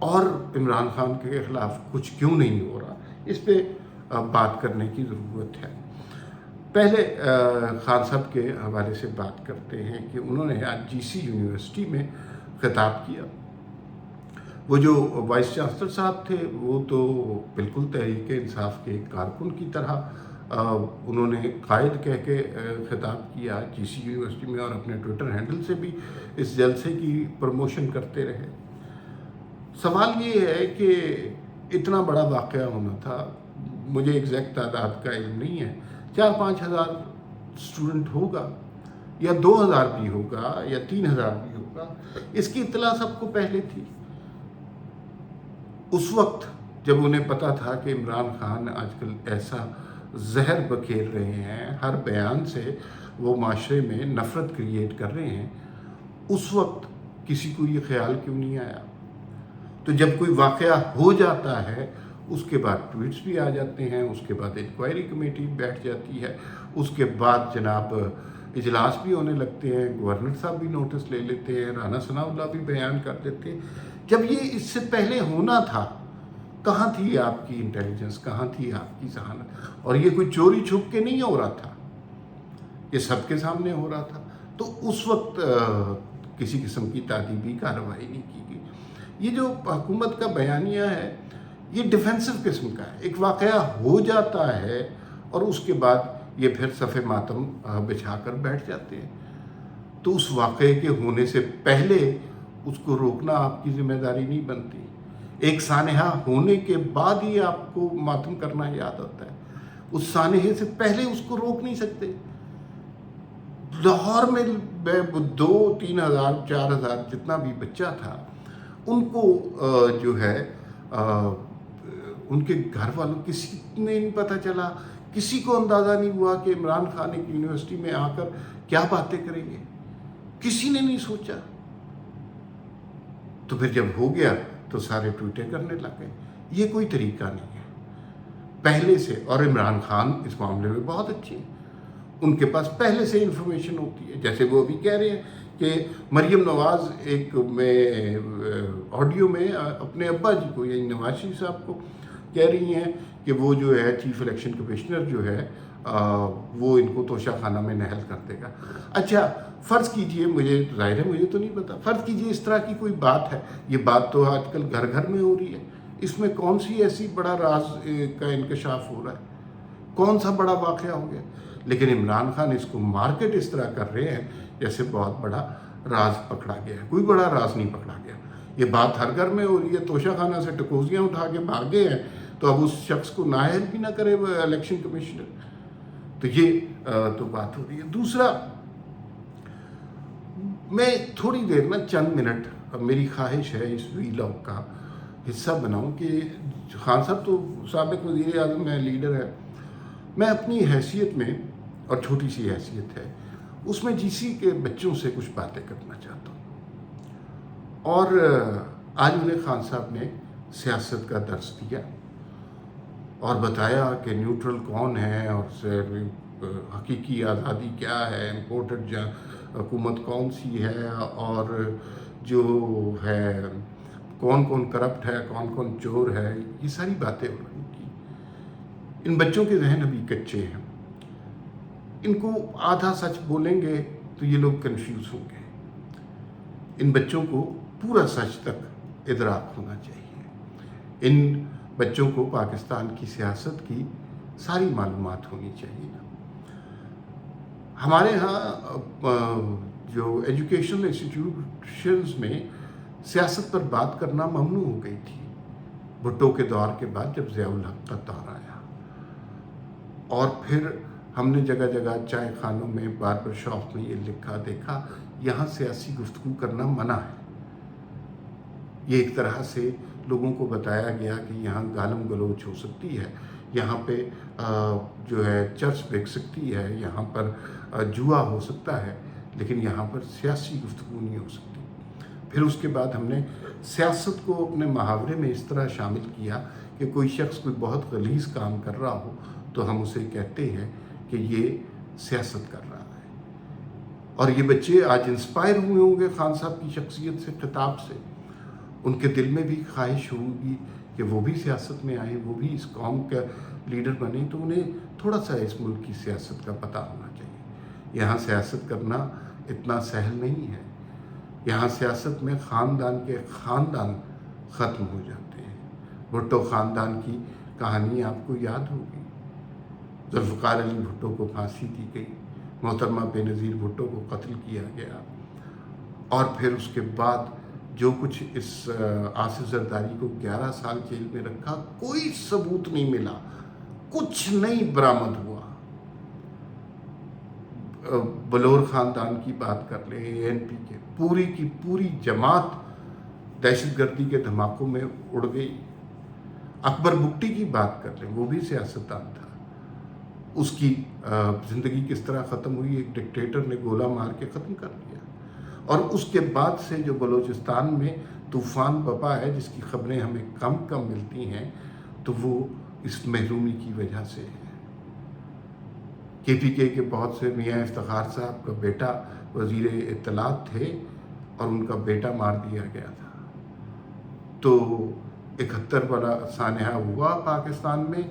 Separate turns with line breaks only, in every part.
اور عمران خان کے خلاف کچھ کیوں نہیں ہو رہا، اس پہ بات کرنے کی ضرورت ہے۔ پہلے خان صاحب کے حوالے سے بات کرتے ہیں کہ انہوں نے آج جی سی یونیورسٹی میں خطاب کیا۔ وہ جو وائس چانسلر صاحب تھے وہ تو بالکل تحریک انصاف کے کارکن کی طرح انہوں نے قائد کہہ کے خطاب کیا جی سی یونیورسٹی میں، اور اپنے ٹویٹر ہینڈل سے بھی اس جلسے کی پروموشن کرتے رہے۔ سوال یہ ہے کہ اتنا بڑا واقعہ ہونا تھا، مجھے ایگزیکٹ تعداد کا علم نہیں ہے، 4-5 ہزار اسٹوڈنٹ ہوگا یا 2,000 بھی ہوگا یا 3,000 بھی ہوگا، اس کی اطلاع سب کو پہلے تھی۔ اس وقت جب انہیں پتا تھا کہ عمران خان آج کل ایسا زہر بکھیر رہے ہیں، ہر بیان سے وہ معاشرے میں نفرت کریٹ کر رہے ہیں، اس وقت کسی کو یہ خیال کیوں نہیں آیا؟ تو جب کوئی واقعہ ہو جاتا ہے اس کے بعد ٹویٹس بھی آ جاتے ہیں، اس کے بعد انکوائری کمیٹی بیٹھ جاتی ہے، اس کے بعد جناب اجلاس بھی ہونے لگتے ہیں، گورنر صاحب بھی نوٹس لے لیتے ہیں، رانا ثناء اللہ بھی بیان کر دیتے ہیں۔ جب یہ اس سے پہلے ہونا تھا، کہاں تھی آپ کی انٹیلیجنس، کہاں تھی آپ کی ذہانت؟ اور یہ کوئی چوری چھپ کے نہیں ہو رہا تھا، یہ سب کے سامنے ہو رہا تھا۔ تو اس وقت کسی قسم کی تعدیبی کارروائی نہیں کی گئی۔ یہ جو حکومت کا بیانیہ ہے یہ ڈیفینسو قسم کا ہے، ایک واقعہ ہو جاتا ہے اور اس کے بعد یہ پھر صف ماتم بچھا کر بیٹھ جاتے ہیں۔ تو اس واقعے کے ہونے سے پہلے اس کو روکنا آپ کی ذمہ داری نہیں بنتی، ایک سانحہ ہونے کے بعد ہی آپ کو ماتم کرنا یاد آتا ہے، اس سانحے سے پہلے اس کو روک نہیں سکتے۔ لاہور میں 2-3 ہزار 4 ہزار جتنا بھی بچہ تھا، ان کو جو ہے ان کے گھر والوں کسی نے نہیں پتہ چلا، کسی کو اندازہ نہیں ہوا کہ عمران خان ایک یونیورسٹی میں آ کر کیا باتیں کریں گے، کسی نے نہیں سوچا۔ تو پھر جب ہو گیا تو سارے ٹویٹیں کرنے لگ گئے۔ یہ کوئی طریقہ نہیں ہے پہلے سے، اور عمران خان اس معاملے میں بہت اچھے ہیں، ان کے پاس پہلے سے انفارمیشن ہوتی ہے۔ جیسے وہ ابھی کہہ رہے ہیں کہ مریم نواز ایک میں آڈیو میں اپنے ابا جی کو یعنی نواز شریف صاحب کو کہہ رہی ہیں کہ وہ جو ہے چیف الیکشن کمشنر جو ہے وہ ان کو توشہ خانہ میں نہل کر دے گا۔ اچھا فرض کیجئے، مجھے ظاہر ہے مجھے تو نہیں پتا، فرض کیجئے اس طرح کی کوئی بات ہے، یہ بات تو آج کل گھر گھر میں ہو رہی ہے، اس میں کون سی ایسی بڑا راز کا انکشاف ہو رہا ہے، کون سا بڑا واقعہ ہو گیا؟ لیکن عمران خان اس کو مارکیٹ اس طرح کر رہے ہیں جیسے بہت بڑا راز پکڑا گیا ہے۔ کوئی بڑا راز نہیں پکڑا گیا، یہ بات ہر گھر میں ہو رہی ہے۔ توشہ خانہ سے ٹکوزیاں اٹھا کے بھاگے ہیں تو اب اس شخص کو نااہل بھی نہ کرے وہ الیکشن کمشنر، تو یہ تو بات ہو رہی ہے۔ دوسرا، میں تھوڑی دیر چند منٹ میری خواہش ہے اس ویلاگ کا حصہ بناؤں کہ خان صاحب تو سابق وزیر اعظم ہے، لیڈر ہے، میں اپنی حیثیت میں، اور چھوٹی سی حیثیت ہے اس میں، جی سی کے بچوں سے کچھ باتیں کرنا چاہتا ہوں۔ اور آج انہیں خان صاحب نے سیاست کا درس دیا اور بتایا کہ نیوٹرل کون ہے اور حقیقی آزادی کیا ہے، امپورٹڈ حکومت کون سی ہے، اور جو ہے کون کون کرپٹ ہے، کون کون چور ہے، یہ ساری باتیں انہوں نے کی۔ ان بچوں کے ذہن ابھی کچے ہیں، ان کو آدھا سچ بولیں گے تو یہ لوگ کنفیوز ہوں گے۔ ان بچوں کو پورا سچ تک ادراک ہونا چاہیے، ان بچوں کو پاکستان کی سیاست کی ساری معلومات ہونی چاہیے۔ ہمارے ہاں جو ایجوکیشنل انسٹیٹیوشنز میں سیاست پر بات کرنا ممنوع ہو گئی تھی بھٹو کے دور کے بعد، جب ضیاء الحق کا دور آیا، اور پھر ہم نے جگہ جگہ چائے خانوں میں، باربر شاپ میں یہ لکھا دیکھا، یہاں سیاسی گفتگو کرنا منع ہے۔ یہ ایک طرح سے لوگوں کو بتایا گیا کہ یہاں گالم گلوچ ہو سکتی ہے، یہاں پہ جو ہے چرچ بک سکتی ہے، یہاں پر جوا ہو سکتا ہے، لیکن یہاں پر سیاسی گفتگو نہیں ہو سکتی۔ پھر اس کے بعد ہم نے سیاست کو اپنے محاورے میں اس طرح شامل کیا کہ کوئی شخص کوئی بہت غلیظ کام کر رہا ہو تو ہم اسے کہتے ہیں کہ یہ سیاست کر رہا ہے۔ اور یہ بچے آج انسپائر ہوئے ہوں گے خان صاحب کی شخصیت سے، خطاب سے، ان کے دل میں بھی خواہش ہوگی کہ وہ بھی سیاست میں آئیں، وہ بھی اس قوم کا لیڈر بنیں، تو انہیں تھوڑا سا اس ملک کی سیاست کا پتہ ہونا چاہیے۔ یہاں سیاست کرنا اتنا سہل نہیں ہے۔ یہاں سیاست میں خاندان کے خاندان ختم ہو جاتے ہیں۔ بھٹو خاندان کی کہانی آپ کو یاد ہوگی۔ ذوالفقار علی بھٹو کو پھانسی دی گئی، محترمہ بے نظیر بھٹو کو قتل کیا گیا، اور پھر اس کے بعد جو کچھ اس آصف زرداری کو 11 سال جیل میں رکھا، کوئی ثبوت نہیں ملا، کچھ نہیں برآمد ہوا۔ بلور خاندان کی بات کر لیں، ANP کے پوری کی پوری جماعت دہشت گردی کے دھماکوں میں اڑ گئی۔ اکبر بگٹی کی بات کر لیں، وہ بھی سیاستدان تھا، اس کی زندگی کس طرح ختم ہوئی، ایک ڈکٹیٹر نے گولہ مار کے ختم کر دیا۔ اور اس کے بعد سے جو بلوچستان میں طوفان بپا ہے، جس کی خبریں ہمیں کم ملتی ہیں، تو وہ اس محرومی کی وجہ سے ہے۔ KPK کے بہت سے، میاں افتخار صاحب کا بیٹا وزیر اطلاعات تھے اور ان کا بیٹا مار دیا گیا تھا، تو 71 والا سانحہ ہوا پاکستان میں،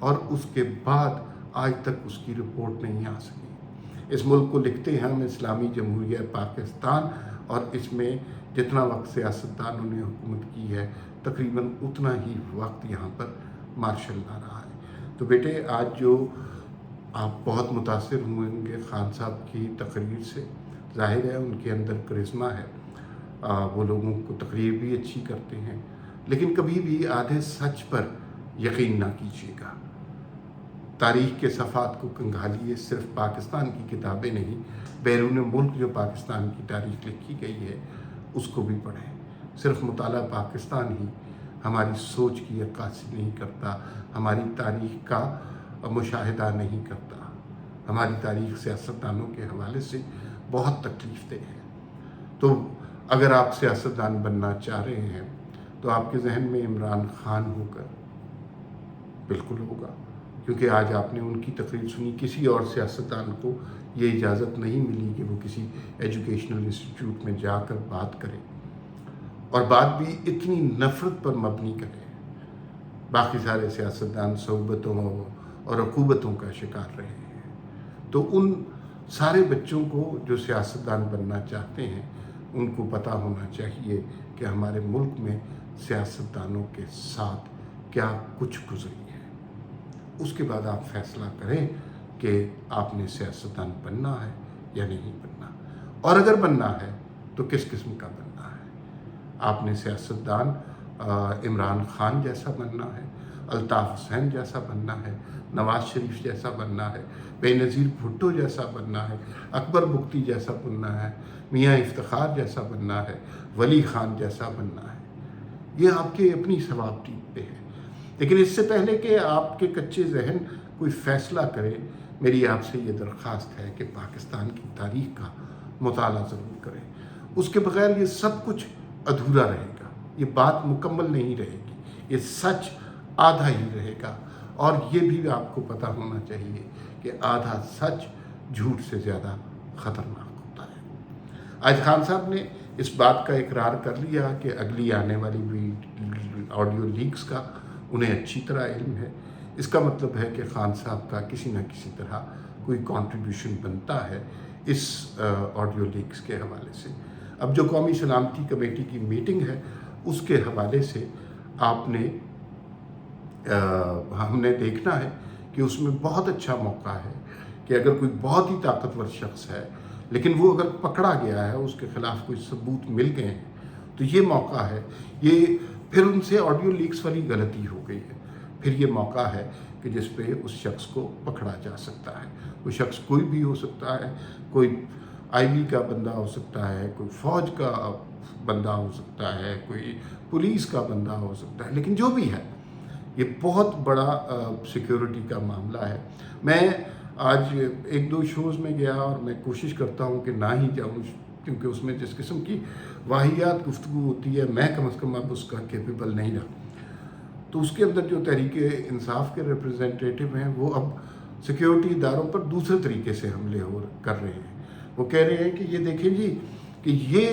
اور اس کے بعد آج تک اس کی رپورٹ نہیں آ سکی۔ اس ملک کو لکھتے ہیں ہم اسلامی جمہوریہ پاکستان، اور اس میں جتنا وقت سیاستدانوں نے حکومت کی ہے، تقریباً اتنا ہی وقت یہاں پر مارشل لا رہا ہے۔ تو بیٹے، آج جو آپ بہت متاثر ہوئیں گے خان صاحب کی تقریر سے، ظاہر ہے ان کے اندر کرشمہ ہے، وہ لوگوں کو تقریر بھی اچھی کرتے ہیں، لیکن کبھی بھی آدھے سچ پر یقین نہ کیجیے گا۔ تاریخ کے صفحات کو کنگھالیے، صرف پاکستان کی کتابیں نہیں، بیرون ملک جو پاکستان کی تاریخ لکھی گئی ہے اس کو بھی پڑھیں۔ صرف مطالعہ پاکستان ہی ہماری سوچ کی عکاسی نہیں کرتا، ہماری تاریخ کا مشاہدہ نہیں کرتا۔ ہماری تاریخ سیاستدانوں کے حوالے سے بہت تکلیف دہ ہے۔ تو اگر آپ سیاستدان بننا چاہ رہے ہیں تو آپ کے ذہن میں عمران خان ہو کر بالکل ہوگا، کیونکہ آج آپ نے ان کی تقریر سنی۔ کسی اور سیاستدان کو یہ اجازت نہیں ملی کہ وہ کسی ایجوکیشنل انسٹیٹیوٹ میں جا کر بات کرے، اور بات بھی اتنی نفرت پر مبنی کرے۔ باقی سارے سیاستدان صحبتوں اور عقوبتوں کا شکار رہے ہیں۔ تو ان سارے بچوں کو جو سیاستدان بننا چاہتے ہیں، ان کو پتہ ہونا چاہیے کہ ہمارے ملک میں سیاستدانوں کے ساتھ کیا کچھ گزری ہے۔ اس کے بعد آپ فیصلہ کریں کہ آپ نے سیاستدان بننا ہے یا نہیں بننا، اور اگر بننا ہے تو کس قسم کا بننا ہے۔ آپ نے سیاستدان عمران خان جیسا بننا ہے، الطاف حسین جیسا بننا ہے، نواز شریف جیسا بننا ہے، بے نظیر بھٹو جیسا بننا ہے، اکبر بگٹی جیسا بننا ہے، میاں افتخار جیسا بننا ہے، ولی خان جیسا بننا ہے۔ یہ آپ کے اپنی ثوابدید پہ ہے، لیکن اس سے پہلے کہ آپ کے کچے ذہن کوئی فیصلہ کرے، میری آپ سے یہ درخواست ہے کہ پاکستان کی تاریخ کا مطالعہ ضرور کریں۔ اس کے بغیر یہ سب کچھ ادھورا رہے گا، یہ بات مکمل نہیں رہے گی، یہ سچ آدھا ہی رہے گا۔ اور یہ بھی آپ کو پتہ ہونا چاہیے کہ آدھا سچ جھوٹ سے زیادہ خطرناک ہوتا ہے۔ آج خان صاحب نے اس بات کا اقرار کر لیا کہ اگلی آنے والی آڈیو لیکس کا انہیں اچھی طرح علم ہے۔ اس کا مطلب ہے کہ خان صاحب کا کسی نہ کسی طرح کوئی کنٹریبیوشن بنتا ہے اس آڈیو لیکس کے حوالے سے۔ اب جو قومی سلامتی کمیٹی کی میٹنگ ہے، اس کے حوالے سے ہم نے دیکھنا ہے کہ اس میں بہت اچھا موقع ہے کہ اگر کوئی بہت ہی طاقتور شخص ہے، لیکن وہ اگر پکڑا گیا ہے، اس کے خلاف کوئی ثبوت مل گئے ہیں، تو یہ موقع ہے، یہ پھر ان سے آڈیو لیکس والی غلطی ہو گئی ہے، پھر یہ موقع ہے کہ جس پہ اس شخص کو پکڑا جا سکتا ہے۔ وہ شخص کوئی بھی ہو سکتا ہے، کوئی IB کا بندہ ہو سکتا ہے، کوئی فوج کا بندہ ہو سکتا ہے، کوئی پولیس کا بندہ ہو سکتا ہے، لیکن جو بھی ہے، یہ بہت بڑا سیکیورٹی کا معاملہ ہے۔ میں آج 1-2 شوز میں گیا اور میں کوشش کرتا ہوں کہ نہ ہی جاؤں، کیونکہ اس میں جس قسم کی واہیات گفتگو ہوتی ہے، میں کم از کم اب اس کا کیپیبل نہیں رہا۔ تو اس کے اندر جو تحریک انصاف کے ریپرزینٹیٹو ہیں، وہ اب سیکیورٹی اداروں پر دوسرے طریقے سے حملے کر رہے ہیں۔ وہ کہہ رہے ہیں کہ یہ دیکھیں جی کہ یہ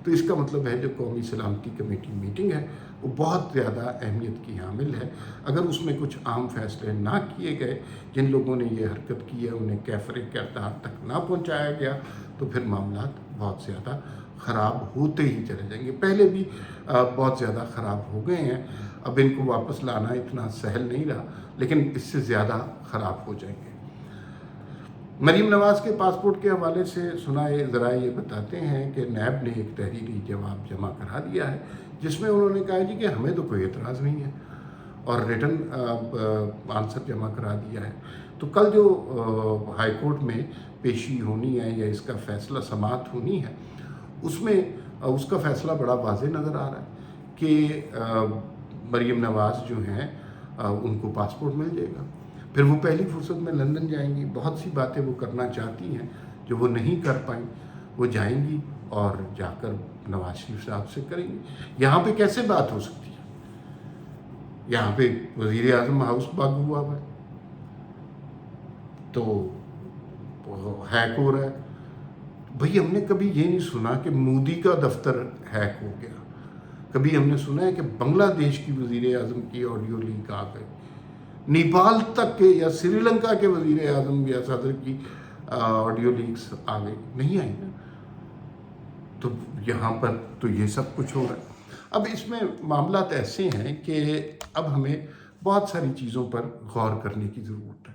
تو اس کا مطلب ہے جو قومی سلامتی کمیٹی میٹنگ ہے وہ بہت زیادہ اہمیت کی حامل ہے. اگر اس میں کچھ عام فیصلے نہ کیے گئے، جن لوگوں نے یہ حرکت کی ہے انہیں کیفر کردار تک نہ پہنچایا گیا، تو پھر معاملات بہت زیادہ خراب ہوتے ہی چلے جائیں گے. پہلے بھی بہت زیادہ خراب ہو گئے ہیں، اب ان کو واپس لانا اتنا سہل نہیں رہا، لیکن اس سے زیادہ خراب ہو جائیں گے. مریم نواز کے پاسپورٹ کے حوالے سے سنائے ذرائع یہ بتاتے ہیں کہ نیب نے ایک تحریری جواب جمع کرا دیا ہے، جس میں انہوں نے کہا جی کہ ہمیں تو کوئی اعتراض نہیں ہے، اور ریٹن آنسر جمع کرا دیا ہے. تو کل جو ہائی کورٹ میں پیشی ہونی ہے یا اس کا فیصلہ سماعت ہونی ہے، اس میں اس کا فیصلہ بڑا واضح نظر آ رہا ہے کہ مریم نواز جو ہیں ان کو پاسپورٹ مل جائے گا. پھر وہ پہلی فرصت میں لندن جائیں گی. بہت سی باتیں وہ کرنا چاہتی ہیں جو وہ نہیں کر پائیں، وہ جائیں گی اور جا کر نواز شریف صاحب سے کریں گی. یہاں پہ کیسے بات ہو سکتی ہے؟ یہاں پہ وزیر اعظم ہاؤس باغ ہوا ہے، تو ہیک ہو رہا ہے. بھئی ہم نے کبھی یہ نہیں سنا کہ مودی کا دفتر ہیک ہو گیا. کبھی ہم نے سنا ہے کہ بنگلہ دیش کی وزیر اعظم کی آڈیو لیک آ گئی. نیپال تک کے یا سری لنکا کے وزیر اعظم یا صدر کی آڈیو لیکس آ گئی نہیں آئی نا. تو یہاں پر تو یہ سب کچھ ہو رہا ہے. اب اس میں معاملات ایسے ہیں کہ اب ہمیں بہت ساری چیزوں پر غور کرنے کی ضرورت ہے.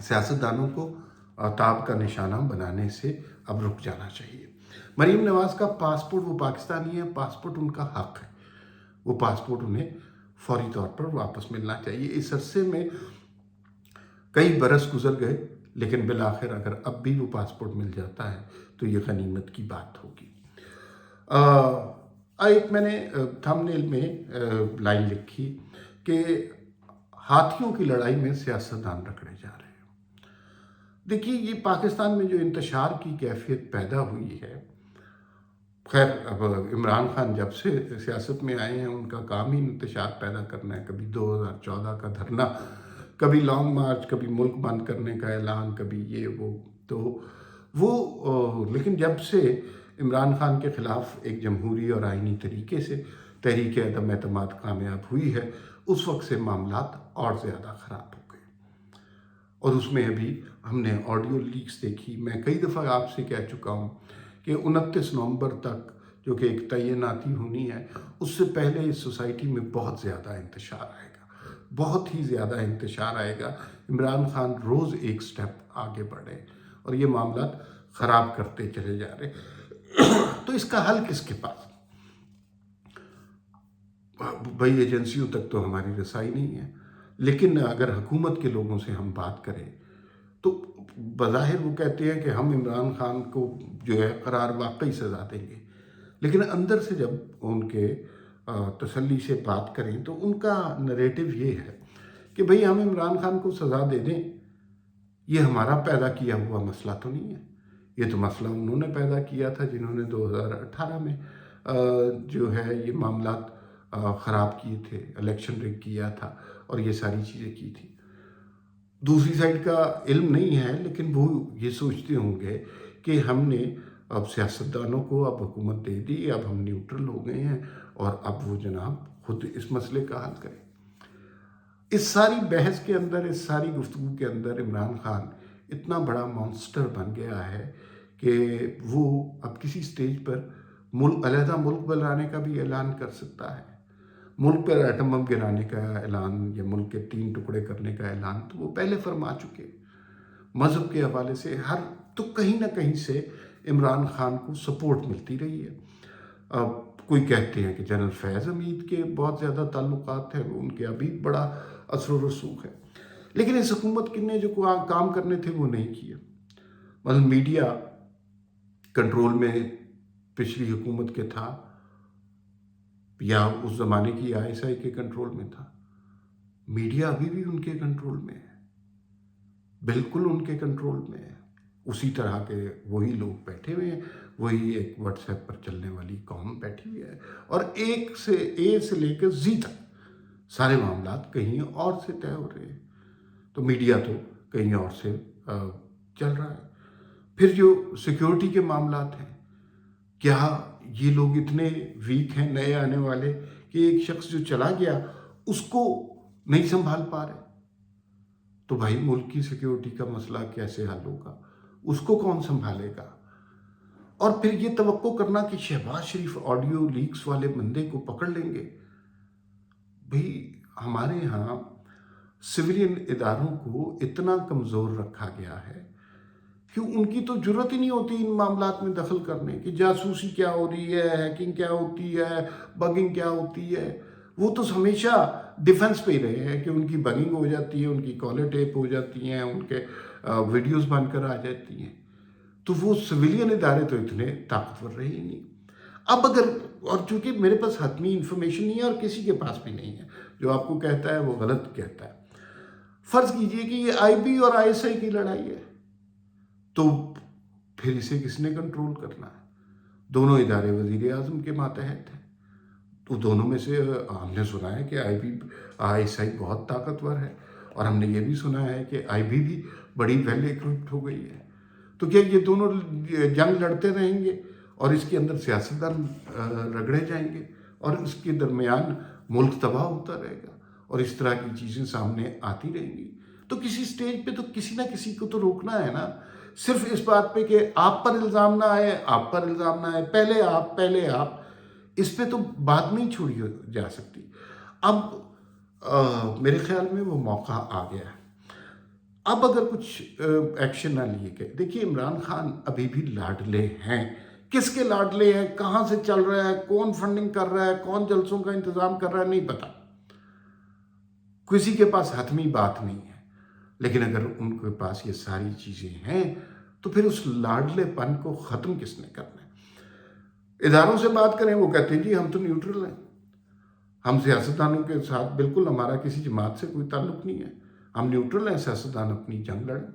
سیاستدانوں کو تاب کا نشانہ بنانے سے اب رک جانا چاہیے. مریم نواز کا پاسپورٹ، وہ پاکستانی ہے، پاسپورٹ ان کا حق ہے، وہ پاسپورٹ انہیں فوری طور پر واپس ملنا چاہیے. اس عرصے میں کئی برس گزر گئے، لیکن بالآخر اگر اب بھی وہ پاسپورٹ مل جاتا ہے تو یہ غنیمت کی بات ہوگی. ایک میں نے تھم نیل میں لائن لکھی کہ ہاتھیوں کی لڑائی میں سیاستدان رگڑے جا رہے ہیں. دیکھیے یہ پاکستان میں جو انتشار کی کیفیت پیدا ہوئی ہے، خیر اب عمران خان جب سے سیاست میں آئے ہیں ان کا کام ہی انتشار پیدا کرنا ہے. کبھی 2014 کا دھرنا، کبھی لانگ مارچ، کبھی ملک بند کرنے کا اعلان، کبھی یہ وہ لیکن جب سے عمران خان کے خلاف ایک جمہوری اور آئینی طریقے سے تحریک عدم اعتماد کامیاب ہوئی ہے، اس وقت سے معاملات اور زیادہ خراب ہو گئے. اور اس میں ابھی ہم نے آڈیو لیکس دیکھی. میں کئی دفعہ آپ سے کہہ چکا ہوں کہ 29 نومبر تک جو کہ ایک تعیناتی ہونی ہے، اس سے پہلے اس سوسائٹی میں بہت زیادہ انتشار آئے گا، بہت ہی زیادہ انتشار آئے گا. عمران خان روز ایک سٹیپ آگے بڑھے اور یہ معاملات خراب کرتے چلے جا رہے. تو اس کا حل کس کے پاس؟ بھائی ایجنسیوں تک تو ہماری رسائی نہیں ہے، لیکن اگر حکومت کے لوگوں سے ہم بات کریں تو بظاہر وہ کہتے ہیں کہ ہم عمران خان کو جو ہے قرار واقعی سزا دیں گے، لیکن اندر سے جب ان کے تسلی سے بات کریں تو ان کا نریٹو یہ ہے کہ بھئی ہم عمران خان کو سزا دے دیں، یہ ہمارا پیدا کیا ہوا مسئلہ تو نہیں ہے. یہ تو مسئلہ انہوں نے پیدا کیا تھا جنہوں نے 2018 میں جو ہے یہ معاملات خراب کیے تھے، الیکشن ریگ کیا تھا اور یہ ساری چیزیں کی تھی. دوسری سائڈ کا علم نہیں ہے، لیکن وہ یہ سوچتے ہوں گے کہ ہم نے اب سیاستدانوں کو اب حکومت دے دی، اب ہم نیوٹرل ہو گئے ہیں اور اب وہ جناب خود اس مسئلے کا حل کریں. اس ساری بحث کے اندر، اس ساری گفتگو کے اندر عمران خان اتنا بڑا مانسٹر بن گیا ہے کہ وہ اب کسی سٹیج پر علیحدہ ملک بنانے کا بھی اعلان کر سکتا ہے. ملک پر ایٹم بم گرانے کا اعلان یا ملک کے 3 ٹکڑے کرنے کا اعلان تو وہ پہلے فرما چکے. مذہب کے حوالے سے تو کہیں نہ کہیں سے عمران خان کو سپورٹ ملتی رہی ہے. کوئی کہتے ہیں کہ جنرل فیض حمید کے بہت زیادہ تعلقات ہیں، ان کے ابھی بڑا اثر و رسوخ ہے، لیکن اس حکومت نے جو کام کرنے تھے وہ نہیں کیے. مثلا میڈیا کنٹرول میں پچھلی حکومت کے تھا یا اس زمانے کی ISI کے کنٹرول میں تھا. میڈیا ابھی بھی ان کے کنٹرول میں ہے، بالکل ان کے کنٹرول میں ہے. اسی طرح کے وہی لوگ بیٹھے ہوئے ہیں، وہی ایک واٹس ایپ پر چلنے والی قوم بیٹھی ہوئی ہے، اور ایک سے A سے لے کر Z تک سارے معاملات کہیں اور سے طے ہو رہے ہیں. تو میڈیا تو کہیں اور سے چل رہا ہے. پھر جو سیکیورٹی کے معاملات ہیں، کیا یہ لوگ اتنے ویک ہیں نئے آنے والے کہ ایک شخص جو چلا گیا اس کو نہیں سنبھال پا رہے؟ تو بھائی ملک کی سیکیورٹی کا مسئلہ کیسے حل ہوگا؟ اس کو کون سنبھالے گا؟ اور پھر یہ توقع کرنا کہ شہباز شریف آڈیو لیکس والے بندے کو پکڑ لیں گے. بھئی ہمارے ہاں سویلین اداروں کو اتنا کمزور رکھا گیا ہے کہ ان کی تو جرت ہی نہیں ہوتی ان معاملات میں دخل کرنے کی. جاسوسی کیا ہو رہی ہے، ہیکنگ کیا ہوتی ہے، بگنگ کیا ہوتی ہے. وہ تو ہمیشہ ڈیفنس پہ ہی رہے ہیں کہ ان کی بگنگ ہو جاتی ہے، ان کی کالر ٹیپ ہو جاتی ہیں، ان کے ویڈیوز بن کر آ جاتی ہیں. تو وہ سویلین ادارے تو اتنے طاقتور رہے ہی نہیں. اب اگر، اور چونکہ میرے پاس حتمی انفارمیشن نہیں ہے اور کسی کے پاس بھی نہیں ہے، جو آپ کو کہتا ہے وہ غلط کہتا ہے. فرض کیجئے کہ یہ آئی بی اور آئی ایس آئی کی لڑائی ہے، تو پھر اسے کس نے کنٹرول کرنا ہے؟ دونوں ادارے وزیر اعظم کے ماتحت ہیں. تو دونوں میں سے ہم نے سنا ہے کہ آئی ایس آئی بہت طاقتور ہے، اور ہم نے یہ بھی سنا ہے کہ آئی بھی بڑی ویل اکوپڈ ہو گئی ہے. تو کیا یہ دونوں جنگ لڑتے رہیں گے اور اس کے اندر سیاستدان رگڑے جائیں گے اور اس کے درمیان ملک تباہ ہوتا رہے گا اور اس طرح کی چیزیں سامنے آتی رہیں گی؟ تو کسی سٹیج پہ تو کسی نہ کسی کو تو روکنا ہے نا. صرف اس بات پہ کہ آپ پر الزام نہ آئے، آپ پر الزام نہ آئے، پہلے آپ، اس پہ تو بات نہیں چھوڑی جا سکتی. اب میرے خیال میں وہ موقع آ گیا ہے. اب اگر کچھ ایکشن نہ لیے گئے، دیکھیے عمران خان ابھی بھی لاڈلے ہیں. کس کے لاڈلے ہیں، کہاں سے چل رہا ہے، کون فنڈنگ کر رہا ہے، کون جلسوں کا انتظام کر رہا ہے، نہیں پتا. کسی کے پاس حتمی بات نہیں ہے. لیکن اگر ان کے پاس یہ ساری چیزیں ہیں تو پھر اس لاڈلے پن کو ختم کس نے کرنا ہے؟ اداروں سے بات کریں، وہ کہتے ہیں جی ہم تو نیوٹرل ہیں، ہم سیاستدانوں کے ساتھ بالکل، ہمارا کسی جماعت سے کوئی تعلق نہیں ہے، ہم نیوٹرل ہیں، سیاستدان اپنی جنگ لڑیں.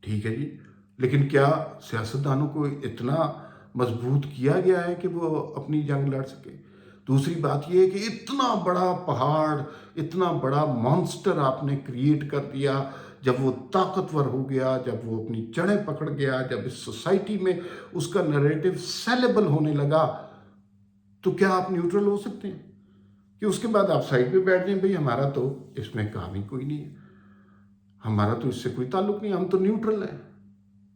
ٹھیک ہے جی، لیکن کیا سیاستدانوں کو اتنا مضبوط کیا گیا ہے کہ وہ اپنی جنگ لڑ سکے؟ دوسری بات یہ ہے کہ اتنا بڑا پہاڑ، اتنا بڑا مانسٹر آپ نے کریٹ کر دیا. جب وہ طاقتور ہو گیا، جب وہ اپنی جڑیں پکڑ گیا، جب اس سوسائٹی میں اس کا نریٹو سیلیبل ہونے لگا، تو کیا آپ نیوٹرل ہو سکتے ہیں کہ اس کے بعد آپ سائڈ پہ بیٹھ جائیں بھئی ہمارا تو اس میں کام ہی کوئی نہیں ہے، ہمارا تو اس سے کوئی تعلق نہیں، ہم تو نیوٹرل ہیں،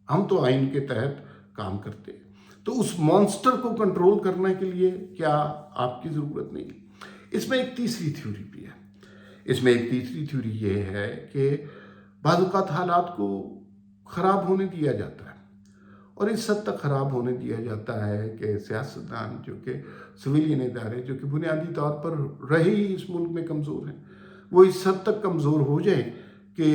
ہم تو آئین کے تحت کام کرتے ہیں. تو اس مانسٹر کو کنٹرول کرنے کے لیے کیا آپ کی ضرورت نہیں؟ اس میں ایک تیسری تھیوری بھی ہے. اس میں ایک تیسری تھیوری یہ ہے کہ بعض اوقات حالات کو خراب ہونے دیا جاتا ہے، اور اس حد تک خراب ہونے دیا جاتا ہے کہ سیاستدان جو کہ سویلین ادارے جو کہ بنیادی طور پر رہے ہی اس ملک میں کمزور ہیں، وہ اس حد تک کمزور ہو جائیں کہ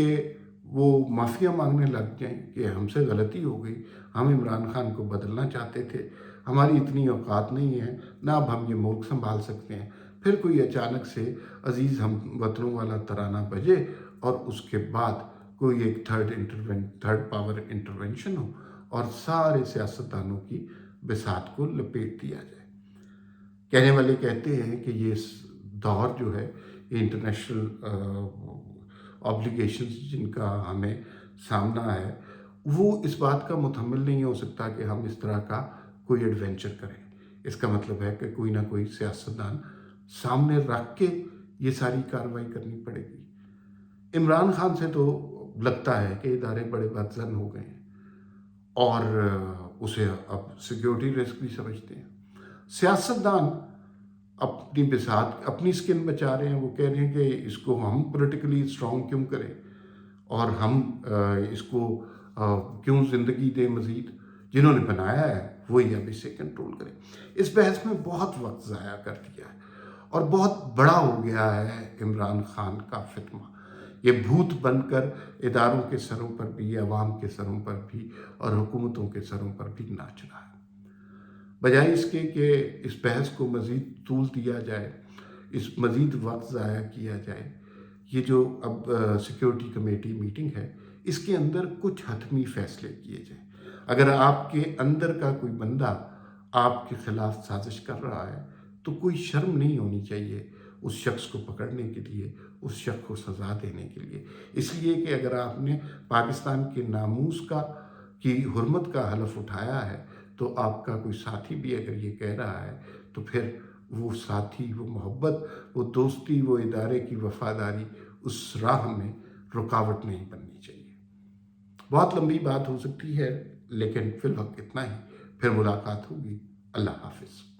وہ معافیا مانگنے لگ جائیں کہ ہم سے غلطی ہو گئی، ہم عمران خان کو بدلنا چاہتے تھے، ہماری اتنی اوقات نہیں ہے، نہ اب ہم یہ ملک سنبھال سکتے ہیں. پھر کوئی اچانک سے عزیز ہم وطنوں والا ترانہ بجے اور اس کے بعد کوئی ایک تھرڈ پاور انٹرونشن ہو اور سارے سیاستدانوں کی بساط کو لپیٹ دیا جائے. کہنے والے کہتے ہیں کہ یہ دور جو ہے، یہ انٹرنیشنل آبلیگیشنز جن کا ہمیں سامنا ہے، وہ اس بات کا متحمل نہیں ہو سکتا کہ ہم اس طرح کا کوئی ایڈونچر کریں. اس کا مطلب ہے کہ کوئی نہ کوئی سیاستدان سامنے رکھ کے یہ ساری کارروائی کرنی پڑے گی. عمران خان سے تو لگتا ہے کہ ادارے بڑے بدظن ہو گئے ہیں اور اسے اب سیکیورٹی رسک بھی سمجھتے ہیں. سیاستدان اپنی بساط، اپنی سکن بچا رہے ہیں. وہ کہہ رہے ہیں کہ اس کو ہم پولیٹیکلی اسٹرانگ کیوں کریں اور ہم اس کو کیوں زندگی دیں مزید. جنہوں نے بنایا ہے وہی اب اسے کنٹرول کریں. اس بحث میں بہت وقت ضائع کر دیا ہے اور بہت بڑا ہو گیا ہے عمران خان کا فتنہ. یہ بھوت بن کر اداروں کے سروں پر بھی، عوام کے سروں پر بھی اور حکومتوں کے سروں پر بھی ناچ رہا ہے. بجائے اس کے کہ اس بحث کو مزید طول دیا جائے، اس مزید وقت ضائع کیا جائے، یہ جو اب سیکیورٹی کمیٹی میٹنگ ہے، اس کے اندر کچھ حتمی فیصلے کیے جائیں. اگر آپ کے اندر کا کوئی بندہ آپ کے خلاف سازش کر رہا ہے تو کوئی شرم نہیں ہونی چاہیے اس شخص کو پکڑنے کے لیے، اس شخص کو سزا دینے کے لیے، اس لیے کہ اگر آپ نے پاکستان کے ناموس کی حرمت کا حلف اٹھایا ہے تو آپ کا کوئی ساتھی بھی اگر یہ کہہ رہا ہے تو پھر وہ ساتھی، وہ محبت، وہ دوستی، وہ ادارے کی وفاداری اس راہ میں رکاوٹ نہیں بننی چاہیے۔ بہت لمبی بات ہو سکتی ہے لیکن فی الوقت اتنا ہی، پھر ملاقات ہوگی۔ اللہ حافظ۔